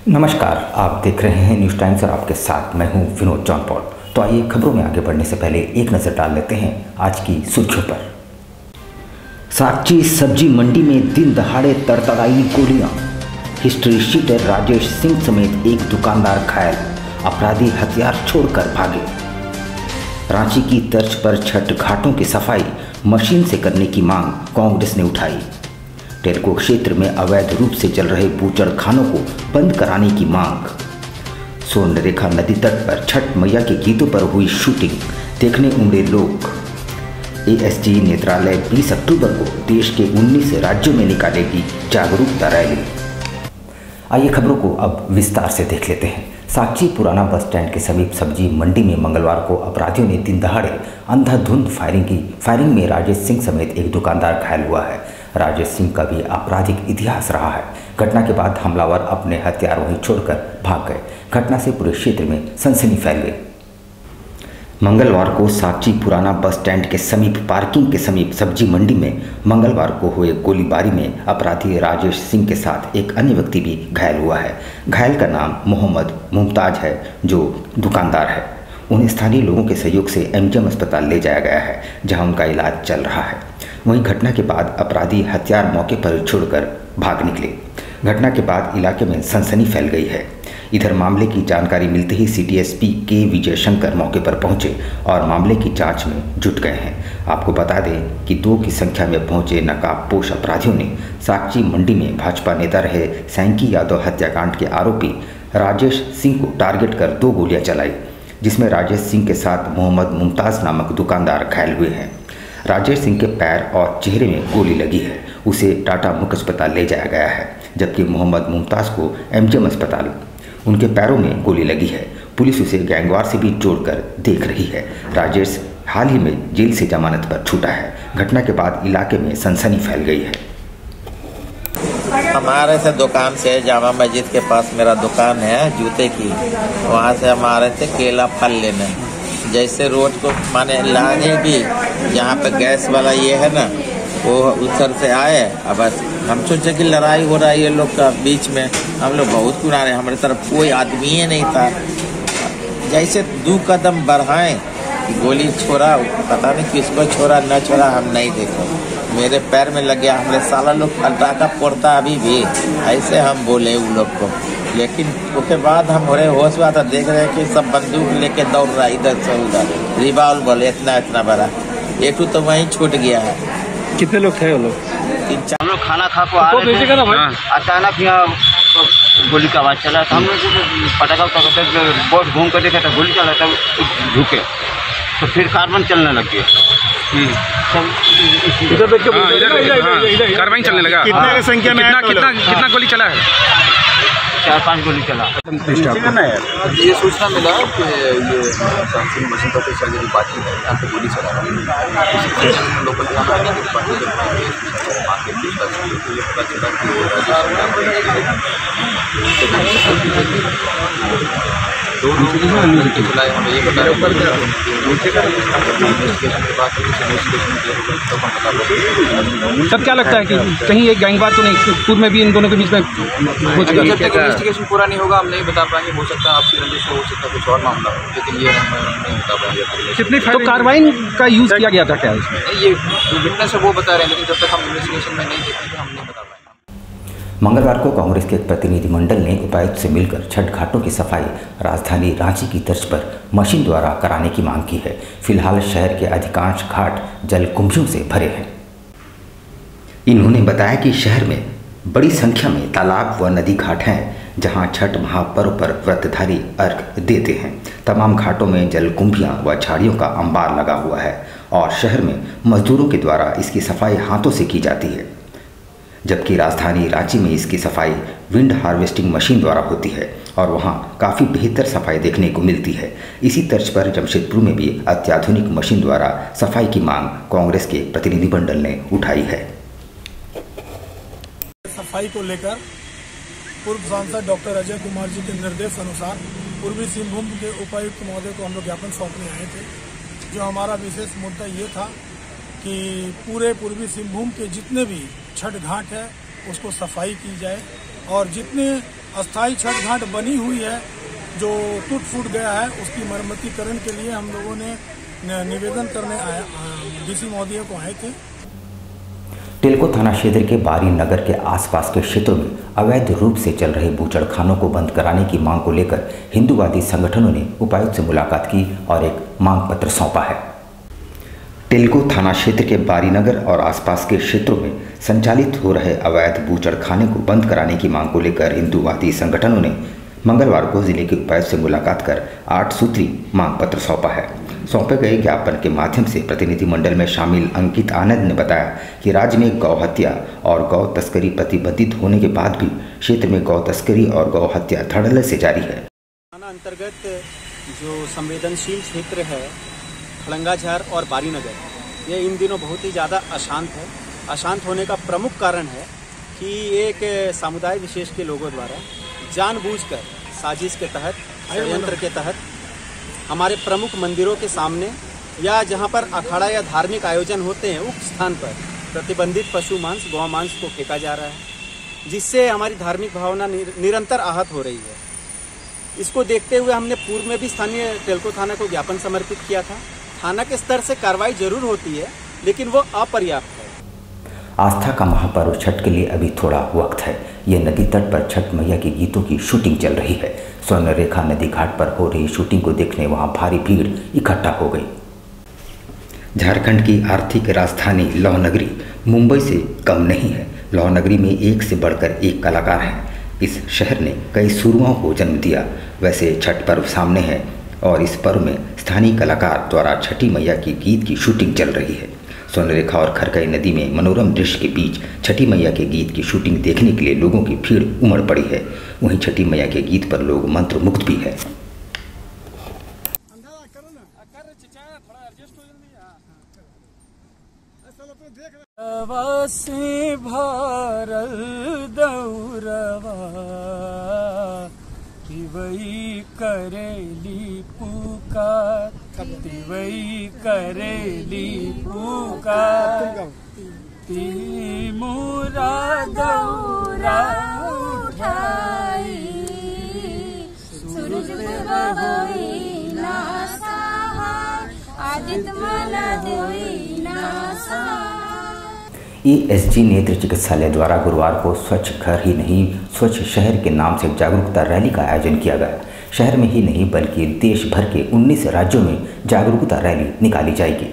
नमस्कार, आप देख रहे हैं न्यूज़ टाइम्स और आपके साथ मैं हूं विनोद जॉन पॉल। तो आइए खबरों में आगे बढ़ने से पहले एक नज़र डाल लेते हैं आज की सुर्खियों पर। सागची सब्जी मंडी में दिन दहाड़े तड़तड़ाई गोलियां, हिस्ट्री शीटर राजेश सिंह समेत एक दुकानदार घायल, अपराधी हथियार छोड़कर भागे। रांची की तर्ज पर छठ घाटों की सफाई मशीन से करने की मांग कांग्रेस ने उठाई। टेलको क्षेत्र में अवैध रूप से चल रहे बूचड़ खानों को बंद कराने की मांग। स्वर्णरेखा नदी तट पर छठ मैया के गीतों पर हुई शूटिंग देखने उमड़े लोग। एएसजी नेत्रालय 20 अक्टूबर को देश के 19 राज्यों में निकालेगी जागरूकता रैली। आइए खबरों को अब विस्तार से देख लेते हैं। सागची पुराना बस स्टैंड के समीप सब्जी मंडी में मंगलवार को अपराधियों ने दिन दहाड़े अंधाधुंध फायरिंग की। फायरिंग में राजेश सिंह समेत एक दुकानदार घायल हुआ है। राजेश सिंह का भी आपराधिक इतिहास रहा है। घटना के बाद हमलावर अपने हथियार वहीं छोड़कर भाग गए। घटना से पूरे क्षेत्र में सनसनी फैल गई। मंगलवार को सागची पुराना बस स्टैंड के समीप पार्किंग के समीप सब्जी मंडी में मंगलवार को हुए गोलीबारी में अपराधी राजेश सिंह के साथ एक अन्य व्यक्ति भी घायल हुआ है। घायल का नाम मोहम्मद मुमताज है, जो दुकानदार है। उन्हें स्थानीय लोगों के सहयोग से एमजीएम अस्पताल ले जाया गया है, जहां उनका इलाज चल रहा है। वहीं घटना के बाद अपराधी हथियार मौके पर छोड़कर भाग निकले। घटना के बाद इलाके में सनसनी फैल गई है। इधर मामले की जानकारी मिलते ही सिटी एसपी के विजय शंकर मौके पर पहुंचे और मामले की जांच में जुट गए हैं। आपको बता दें कि 2 की संख्या में पहुंचे नकाबपोश अपराधियों ने सागची मंडी में भाजपा नेता रहे सैंकी यादव हत्याकांड के आरोपी राजेश सिंह को टारगेट कर 2 गोलियां चलाई, जिसमें राजेश सिंह के साथ मोहम्मद मुमताज नामक दुकानदार घायल हुए हैं। राजेश सिंह के पैर और चेहरे में गोली लगी है। उसे टाटा मुख्य अस्पताल ले जाया गया है, जबकि मोहम्मद मुमताज को एमजीएम अस्पताल। उनके पैरों में गोली लगी है। पुलिस उसे गैंगवार से भी जोड़कर देख रही है। राजेश हाल ही में जेल से जमानत पर छूटा है। घटना के बाद इलाके में सनसनी फैल गई है। हमारे से दुकान से जामा मस्जिद के पास मेरा दुकान है जूते की, वहाँ से हम आ रहे थे केला फल लेने। जैसे रोड को माने लाने भी यहाँ पे गैस वाला ये है ना, वो उधर से आए। अब बस हम सोचे कि लड़ाई हो रहा है ये लोग का बीच में। हम लोग बहुत कुनारे, हमारे तरफ कोई आदमी ही नहीं था। जैसे 2 कदम बढ़ाएं गोली छोड़ा, पता नहीं किसको छोड़ा न छोड़ा हम नहीं देखे। मेरे पैर में लग गया। हमारे साला लोग पटाखा फोड़ता अभी भी, ऐसे हम बोले उन लोग को। लेकिन उसके बाद हम हो रहे होश में आता, देख रहे हैं कि सब बंदूक लेके दौड़ रहा है इधर से उधर, रिवॉल्वर इतना बड़ा। एक तो वहीं छूट गया है। कितने लोग थे वो लोग? 3-4 हम लोग खाना खा को आ रहे थे ना, अचानक यहाँ गोली का आवाज़ चला। तो हम लोग पटाखा बोट घूम कर देखा था, गोली चला था, झुके तो फिर कार्बन चलने लग गया। कार्बाइन चलने लगा। कितने संख्या में कितना गोली चला है? 4-5 गोली चला। ये सूचना मिला कि ये सांसद मशीन का कोई सर्जरी पार्टी है, यहाँ पे गोली चला रहा है। लोकल थाना की पार्टी जब मांग के पूछताछ की तो ये पता चला कि चलाए। हमें ये बताया सब। क्या लगता है कि कहीं एक गैंगवार तो नहीं, पूर्व में भी इन दोनों के बीच में जब तक इन्वेस्टिगेशन पूरा नहीं होगा हम नहीं बता पाएंगे। हो सकता है आपसी रंजिश हो सकता है कुछ और मामला हो, लेकिन ये हम नहीं बता पाएंगे। कितनी तो कार्बाइन का यूज़ किया गया था क्या इसमें? ये विटनेस है वो बता रहे हैं, लेकिन जब तक हम इन्वेस्टिगेशन में नहीं देखेंगे हम नहीं बता पाएंगे। मंगलवार को कांग्रेस के एक प्रतिनिधिमंडल ने उपायुक्त से मिलकर छठ घाटों की सफाई राजधानी रांची की तर्ज पर मशीन द्वारा कराने की मांग की है। फिलहाल शहर के अधिकांश घाट जलकुंभियों से भरे हैं। इन्होंने बताया कि शहर में बड़ी संख्या में तालाब व नदी घाट हैं, जहां छठ महापर्व पर व्रतधारी अर्घ देते हैं। तमाम घाटों में जलकुंभियां व झाड़ियों का अंबार लगा हुआ है और शहर में मजदूरों के द्वारा इसकी सफाई हाथों से की जाती है, जबकि राजधानी रांची में इसकी सफाई विंड हार्वेस्टिंग मशीन द्वारा होती है और वहां काफ़ी बेहतर सफाई देखने को मिलती है। इसी तर्ज पर जमशेदपुर में भी अत्याधुनिक मशीन द्वारा सफाई की मांग कांग्रेस के प्रतिनिधिमंडल ने उठाई है। सफाई को लेकर पूर्व सांसद डॉक्टर अजय कुमार जी के निर्देश अनुसार पूर्वी सिंहभूम के उपायुक्त महोदय को हम लोग ज्ञापन सौंपने आए थे। जो हमारा विशेष मुद्दा ये था कि पूरे पूर्वी सिंहभूम के जितने भी छठ घाट है उसको सफाई की जाए और जितने अस्थायी छठ घाट बनी हुई है जो टूट फूट गया है, उसकी मरम्मतीकरण के लिए हम लोगों ने निवेदन करने डीसी महोदय को आए थे। टिलको थाना क्षेत्र के बारी नगर के आसपास के क्षेत्रों में अवैध रूप से चल रहे बूचड़खानों को बंद कराने की मांग को लेकर हिंदूवादी संगठनों ने उपायुक्त से मुलाकात की और एक मांग पत्र सौंपा है। टिलको थाना क्षेत्र के बारीनगर और आसपास के क्षेत्रों में संचालित हो रहे अवैध बूचड़खाने को बंद कराने की मांग को लेकर हिंदूवादी संगठनों ने मंगलवार को जिले के उपायुक्त से मुलाकात कर 8 सूत्री मांग पत्र सौंपा है। सौंपे गए ज्ञापन के माध्यम से प्रतिनिधिमंडल में शामिल अंकित आनंद ने बताया कि राज्य में गौ हत्या और गौ तस्करी प्रतिबंधित होने के बाद भी क्षेत्र में गौ तस्करी और गौ हत्या धड़ल्ले से जारी है। थाना अंतर्गत जो संवेदनशील क्षेत्र है खड़ंगाझर और बारीनगर, ये इन दिनों बहुत ही ज़्यादा अशांत है। अशांत होने का प्रमुख कारण है कि एक समुदाय विशेष के लोगों द्वारा जानबूझकर साजिश के तहत, षड्यंत्र के तहत हमारे प्रमुख मंदिरों के सामने या जहां पर अखाड़ा या धार्मिक आयोजन होते हैं उस स्थान पर प्रतिबंधित पशु मांस, गौ मांस को फेंका जा रहा है, जिससे हमारी धार्मिक भावना निरंतर आहत हो रही है। इसको देखते हुए हमने पूर्व में भी स्थानीय टिलको थाना को ज्ञापन समर्पित किया था। थाना के स्तर से कार्रवाई जरूर होती है, लेकिन वो अपर्याप्त है। आस्था का महापर्व छठ के लिए अभी थोड़ा वक्त है। यह नदी तट पर छठ मैया के गीतों की शूटिंग चल रही है। स्वर्ण रेखा नदी घाट पर हो रही शूटिंग को देखने वहां भारी भीड़ इकट्ठा हो गई। झारखंड की आर्थिक राजधानी लौह नगरी मुंबई से कम नहीं है। लौह नगरी में एक से बढ़कर एक कलाकार हैं। इस शहर ने कई सूरमाओं को जन्म दिया। वैसे छठ पर्व सामने है और इस पर्व में स्थानीय कलाकार द्वारा छठी मैया की गीत की शूटिंग चल रही है। स्वर्णरेखा और खरकई नदी में मनोरम दृश्य के बीच छठी मैया के गीत की शूटिंग देखने के लिए लोगों की भीड़ उमड़ पड़ी है। वहीं छठी मैया के गीत पर लोग मंत्रमुग्ध भी है। तिवई करेली पुकार, तिवई करेली पुकार, ती मोरा गौरा उठाई, सूरज होई ना सहाय, आदित्य मन होई ना सहाय। ESG नेत्र चिकित्सालय द्वारा गुरुवार को स्वच्छ घर ही नहीं स्वच्छ शहर के नाम से जागरूकता रैली का आयोजन किया गया। शहर में ही नहीं बल्कि देश भर के 19 राज्यों में जागरूकता रैली निकाली जाएगी।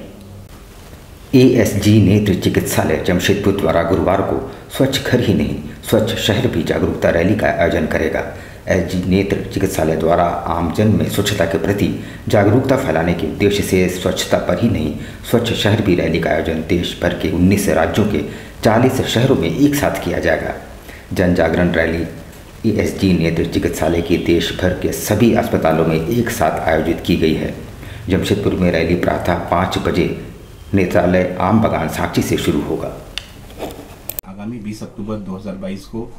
ESG नेत्र चिकित्सालय जमशेदपुर द्वारा गुरुवार को स्वच्छ घर ही नहीं स्वच्छ शहर भी जागरूकता रैली का आयोजन करेगा। SG नेत्र चिकित्सालय द्वारा आमजन में स्वच्छता के प्रति जागरूकता फैलाने के उद्देश्य से स्वच्छता पर ही नहीं स्वच्छ शहर भी रैली का आयोजन देश भर के 19 राज्यों के 40 शहरों में एक साथ किया जाएगा। जन जागरण रैली ESG नेत्र चिकित्सालय की देश भर के सभी अस्पतालों में एक साथ आयोजित की गई है। जमशेदपुर में रैली प्रातः 5 बजे नेत्रालय आम बगान साक्षी से शुरू होगा। आगामी 20 अक्टूबर 2022 को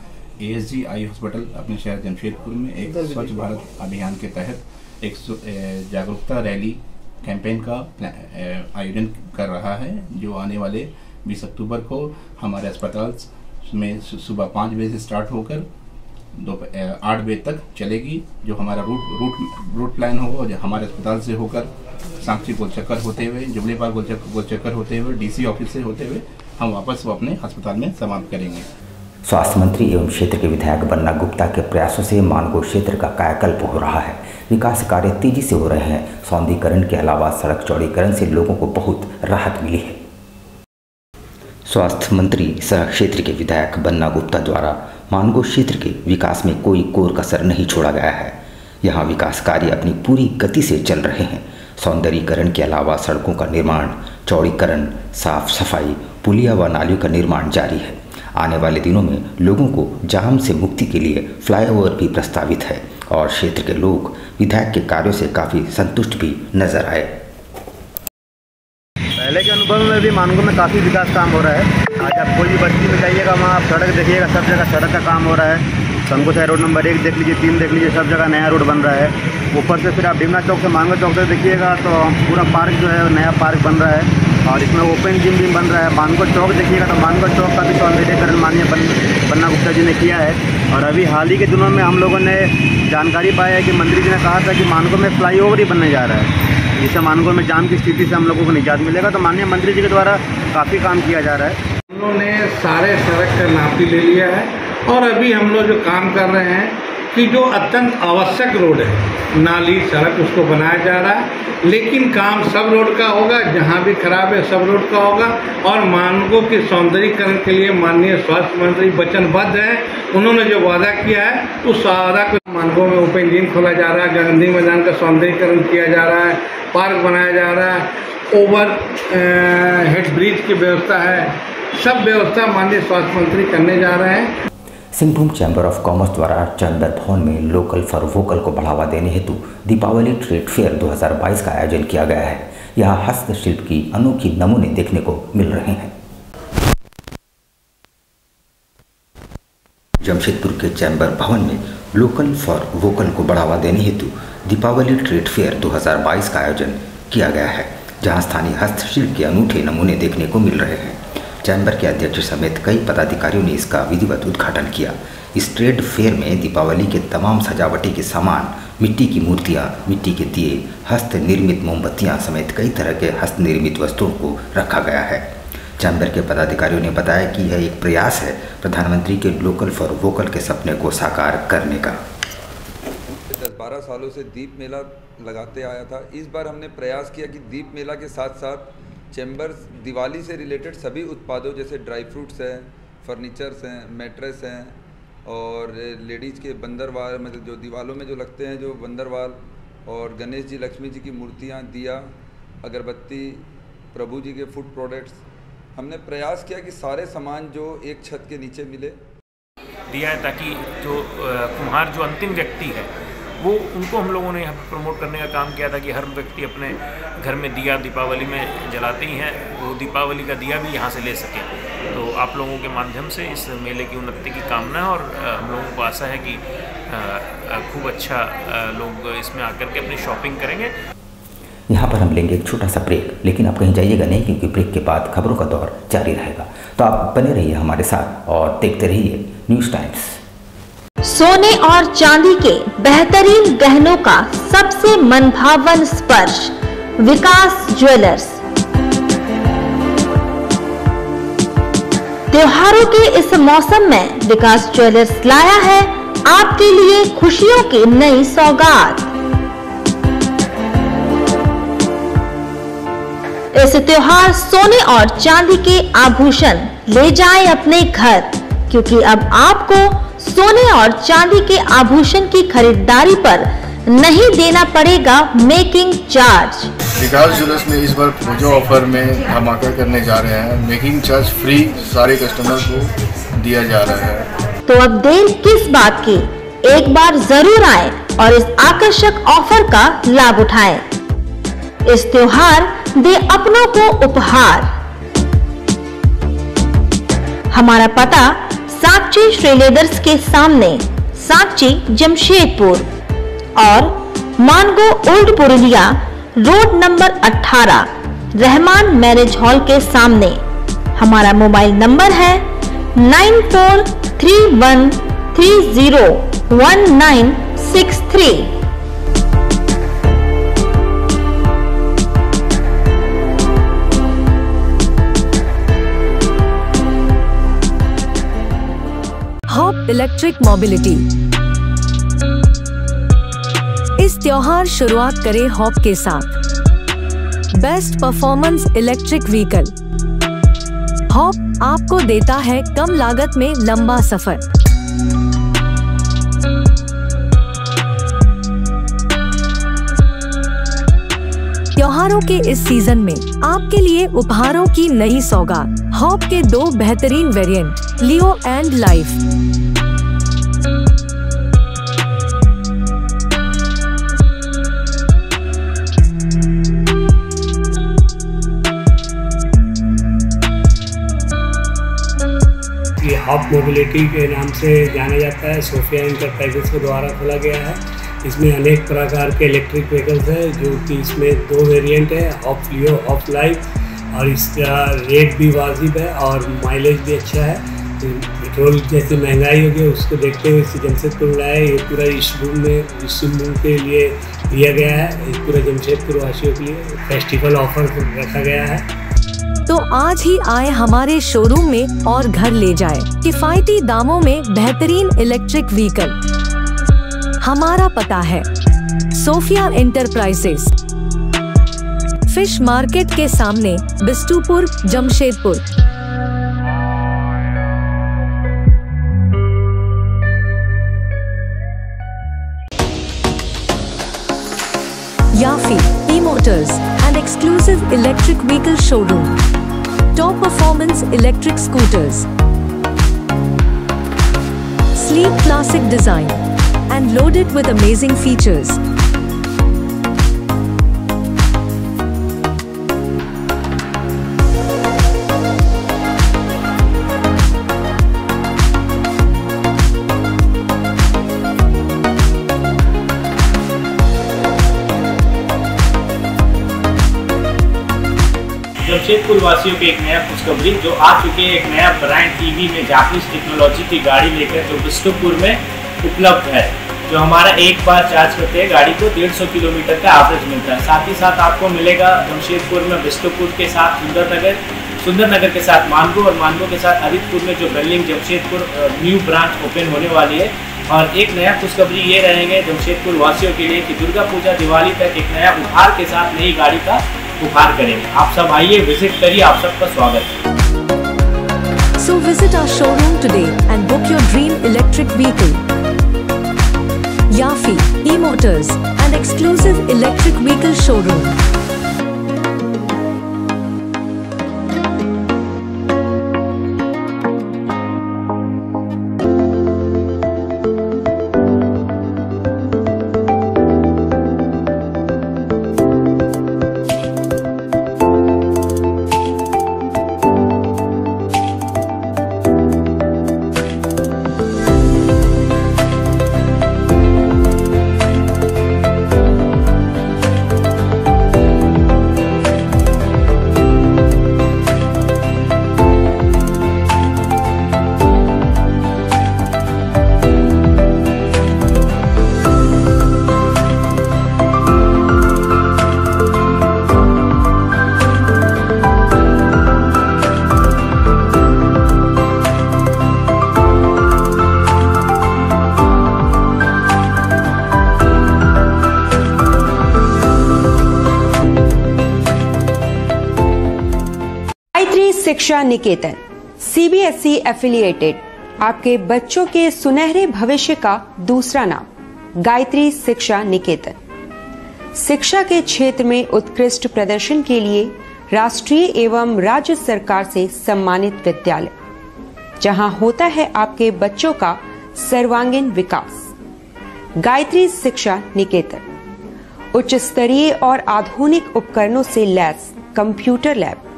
ASG आई हॉस्पिटल अपने शहर जमशेदपुर में एक स्वच्छ भारत अभियान के तहत एक जागरूकता रैली कैंपेन का आयोजन कर रहा है, जो आने वाले 20 अक्टूबर को हमारे अस्पताल में सुबह 5 बजे से स्टार्ट होकर दोपहर 8 बजे तक चलेगी। जो हमारा रूट प्लान होगा जो हमारे अस्पताल से होकर साक्षी गोल चक्कर होते हुए, जुबली पार्क गोल चक्कर होते हुए, DC ऑफिस से होते हुए हम वापस वो अपने अस्पताल में समाप्त करेंगे। स्वास्थ्य मंत्री एवं क्षेत्र के विधायक बन्ना गुप्ता के प्रयासों से मानगो क्षेत्र का कायाकल्प हो रहा है। विकास कार्य तेजी से हो रहे हैं। सौंदर्यीकरण के अलावा सड़क चौड़ीकरण से लोगों को बहुत राहत मिली है। स्वास्थ्य मंत्री सह क्षेत्र के विधायक बन्ना गुप्ता द्वारा मानगो क्षेत्र के विकास में कोई कोर कसर नहीं छोड़ा गया है। यहाँ विकास कार्य अपनी पूरी गति से चल रहे हैं। सौंदर्यीकरण के अलावा सड़कों का निर्माण, चौड़ीकरण, साफ सफाई, पुलिया व नालियों का निर्माण जारी है। आने वाले दिनों में लोगों को जाम से मुक्ति के लिए फ्लाईओवर भी प्रस्तावित है और क्षेत्र के लोग विधायक के कार्यों से काफ़ी संतुष्ट भी नजर आए। पहले के अनुभव में भी मानगो में काफ़ी विकास काम हो रहा है। आज आप कोई भी बस्ती में जाइएगा, वहाँ आप सड़क देखिएगा, सब जगह सड़क का काम हो रहा है। संगोसाई रोड नंबर 1 देख लीजिए, 3 देख लीजिए, सब जगह नया रोड बन रहा है। ऊपर से फिर आप भीमना चौक से मानगो चौक तक देखिएगा तो पूरा पार्क जो है नया पार्क बन रहा है और इसमें ओपन जिम भी बन रहा है। मानगो चौक देखिएगा तो मानगो चौक का भी सौंदर्यीकरण माननीय बन्ना गुप्ता जी ने किया है। और अभी हाल ही के दिनों में हम लोगों ने जानकारी पाया है कि मंत्री जी ने कहा था कि मानगो में फ्लाईओवर ही बनने जा रहा है, जिससे मानगो में जाम की स्थिति से हम लोगों को निजात मिलेगा। तो माननीय मंत्री जी के द्वारा काफ़ी काम किया जा रहा है। उन्होंने सारे सड़क का नापी ले लिया है और अभी हम लोग जो काम कर रहे हैं कि जो अत्यंत आवश्यक रोड है, नाली सड़क, उसको बनाया जा रहा है। लेकिन काम सब रोड का होगा, जहाँ भी खराब है सब रोड का होगा। और मानगो के सौंदर्यीकरण के लिए माननीय स्वास्थ्य मंत्री वचनबद्ध हैं। उन्होंने जो वादा किया है उस वादा को मानगो में ओपन जिम खोला जा रहा है, गांधी मैदान का सौंदर्यीकरण किया जा रहा है, पार्क बनाया जा रहा है, ओवर हेड ब्रिज की व्यवस्था है, सब व्यवस्था माननीय स्वास्थ्य मंत्री करने जा रहे हैं। सिंहभूम चैम्बर ऑफ कॉमर्स द्वारा चैम्बर भवन में लोकल फॉर वोकल को बढ़ावा देने हेतु दीपावली ट्रेड फेयर 2022 का आयोजन किया गया है। यहाँ हस्तशिल्प की अनोखी नमूने देखने को मिल रहे हैं। जमशेदपुर के चैम्बर भवन में लोकल फॉर वोकल को बढ़ावा देने हेतु दीपावली ट्रेड फेयर 2022 का आयोजन किया गया है, जहाँ स्थानीय हस्तशिल्प के अनूठे नमूने देखने को मिल रहे हैं। चैम्बर के अध्यक्ष समेत कई पदाधिकारियों ने इसका विधिवत उद्घाटन किया। इस ट्रेड फेयर में दीपावली के तमाम सजावटी के सामान, मिट्टी की मूर्तियां, मिट्टी के दिए, हस्त निर्मित मोमबत्तियां समेत कई तरह के हस्त निर्मित वस्तुओं को रखा गया है। चैम्बर के पदाधिकारियों ने बताया कि यह एक प्रयास है प्रधानमंत्री के लोकल फॉर वोकल के सपने को साकार करने का। 10-12 सालों से दीप मेला लगाते आया था। इस बार हमने प्रयास किया कि दीप मेला के साथ साथ चैम्बर्स दिवाली से रिलेटेड सभी उत्पादों जैसे ड्राई फ्रूट्स हैं, फर्नीचर्स हैं, मैट्रेस हैं और लेडीज़ के बंदरवाल, मतलब जो दीवालों में जो लगते हैं जो बंदरवाल, और गणेश जी लक्ष्मी जी की मूर्तियाँ, दिया, अगरबत्ती, प्रभु जी के फूड प्रोडक्ट्स, हमने प्रयास किया कि सारे सामान जो एक छत के नीचे मिले दिया है, ताकि जो कुम्हार जो अंतिम व्यक्ति है वो उनको हम लोगों ने यहाँ पर प्रमोट करने का काम किया था कि हर व्यक्ति अपने घर में दिया दीपावली में जलाते ही हैं, वो दीपावली का दिया भी यहाँ से ले सकें। तो आप लोगों के माध्यम से इस मेले की उन्नति की कामना है और हम लोगों को आशा है कि खूब अच्छा लोग इसमें आकर के अपनी शॉपिंग करेंगे। यहाँ पर हम लेंगे एक छोटा सा ब्रेक, लेकिन आप कहीं जाइएगा नहीं, क्योंकि ब्रेक के बाद खबरों का दौर जारी रहेगा। तो आप बने रहिए हमारे साथ और देखते रहिए न्यूज़ टाइम्स। सोने और चांदी के बेहतरीन गहनों का सबसे मनभावन स्पर्श, विकास ज्वेलर्स। त्योहारों के इस मौसम में विकास ज्वेलर्स लाया है आपके लिए खुशियों की नई सौगात। इस त्योहार सोने और चांदी के आभूषण ले जाएं अपने घर, क्योंकि अब आपको सोने और चांदी के आभूषण की खरीदारी पर नहीं देना पड़ेगा मेकिंग चार्ज। विकास ज्वेलर्स में इस बार पूजा ऑफर में धमाका करने जा रहे हैं। मेकिंग चार्ज फ्री सारे कस्टमर को दिया जा रहा है। तो अब देर किस बात की, एक बार जरूर आए और इस आकर्षक ऑफर का लाभ उठाएं। इस त्योहार दे अपनों को उपहार। हमारा पता साक्षी श्रीलेदर्स के सामने, साक्षी जमशेदपुर, और Mango old Purulia road number 18 Rahman marriage hall के सामने। हमारा मोबाइल नंबर है 9431301963। Hop electric mobility. इस त्योहार शुरुआत करें हॉप के साथ। Best performance electric vehicle. Hop आपको देता है कम लागत में लंबा सफर। त्योहारों के इस सीजन में आपके लिए उपहारों की नई सौगात। हॉप के 2 बेहतरीन वेरिएंट, लियो एंड लाइफ। ये हॉप मोबिलिटी के नाम से जाना जाता है, सोफिया इंटरप्राइजेस के द्वारा खोला गया है। इसमें अनेक प्रकार के इलेक्ट्रिक व्हीकल्स है, जो कि इसमें 2 वेरिएंट है, हॉप लियो, हॉप लाइफ, और इसका रेट भी वाजिब है और माइलेज भी अच्छा है। पेट्रोल जैसी महंगाई होगी उसको देखते हुए इस जमशेदपुर लाया। ये पूरा इस सिंहभूम के लिए दिया गया है, इस पूरे जमशेदपुर वासियों के लिए फेस्टिवल ऑफर रखा गया है। तो आज ही आए हमारे शोरूम में और घर ले जाए किफायती दामों में बेहतरीन इलेक्ट्रिक व्हीकल। हमारा पता है सोफिया एंटरप्राइजेस, फिश मार्केट के सामने, Bistupur, Jamshedpur. Yafi E-Motors, an exclusive electric vehicle showroom. Top performance electric scooters. Sleek classic design and loaded with amazing features. Jamshedpur वासियों के एक नया खुशखबरी जो आ चुके हैं, एक नया ब्रांड ईवी में जापानीज टेक्नोलॉजी की गाड़ी लेकर जो बिष्टुपुर में उपलब्ध है। जो हमारा एक बार चार्ज करते हैं गाड़ी को 150 किलोमीटर का एवरेज मिलता है। साथ ही साथ आपको मिलेगा जमशेदपुर में बिष्टुपुर के साथ सुंदरनगर के साथ मानगो और मानगो के साथ आदितपुर में जो building Jamshedpur new branch open होने वाली है। और एक नया खुशखबरी ये रहेंगे जमशेदपुर वासियों के लिए कि दुर्गा पूजा दिवाली तक एक नया उपहार के साथ नई गाड़ी का उपहार करेंगे। आप सब आइए, विजिट करिए, आप सबका स्वागत है। So visit our showroom today and book your dream electric vehicle. Yafi E-Motors, an exclusive electric vehicle showroom. शिक्षा निकेतन CBSE एफिलिएटेड आपके बच्चों के सुनहरे भविष्य का दूसरा नाम गायत्री शिक्षा निकेतन। शिक्षा के क्षेत्र में उत्कृष्ट प्रदर्शन के लिए राष्ट्रीय एवं राज्य सरकार से सम्मानित विद्यालय, जहां होता है आपके बच्चों का सर्वांगीण विकास। गायत्री शिक्षा निकेतन उच्च स्तरीय और आधुनिक उपकरणों से lace computer lab,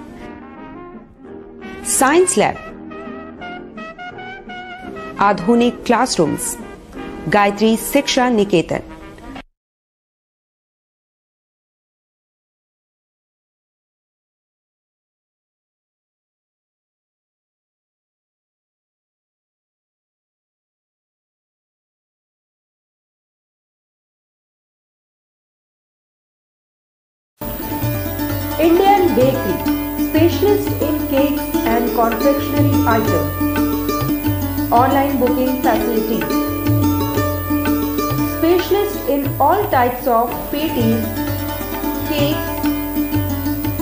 science lab, आधुनिक क्लासरूम्स। गायत्री शिक्षा निकेतन। Indian Bakery, specialist in cakes and confectionery items. Online booking facilities. Specialist in all types of patties, cakes,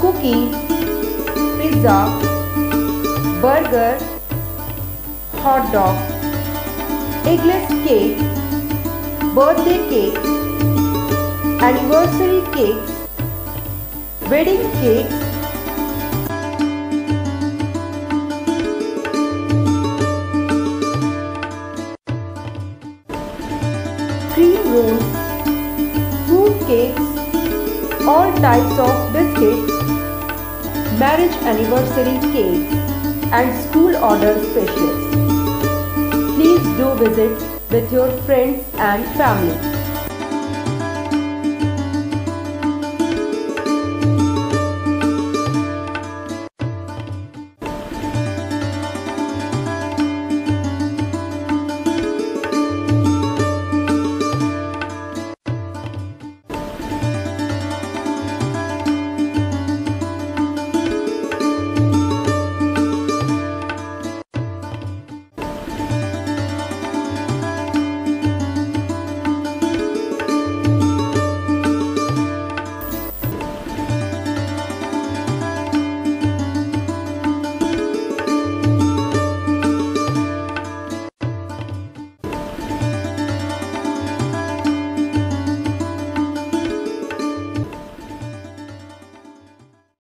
cookies, pizza, burger, hot dog, eggless cake, birthday cake, anniversary cakes, wedding cakes, cream rolls, fruit cakes, all types of biscuits, marriage anniversary cakes, and school order specials. Please do visit with your friends and family.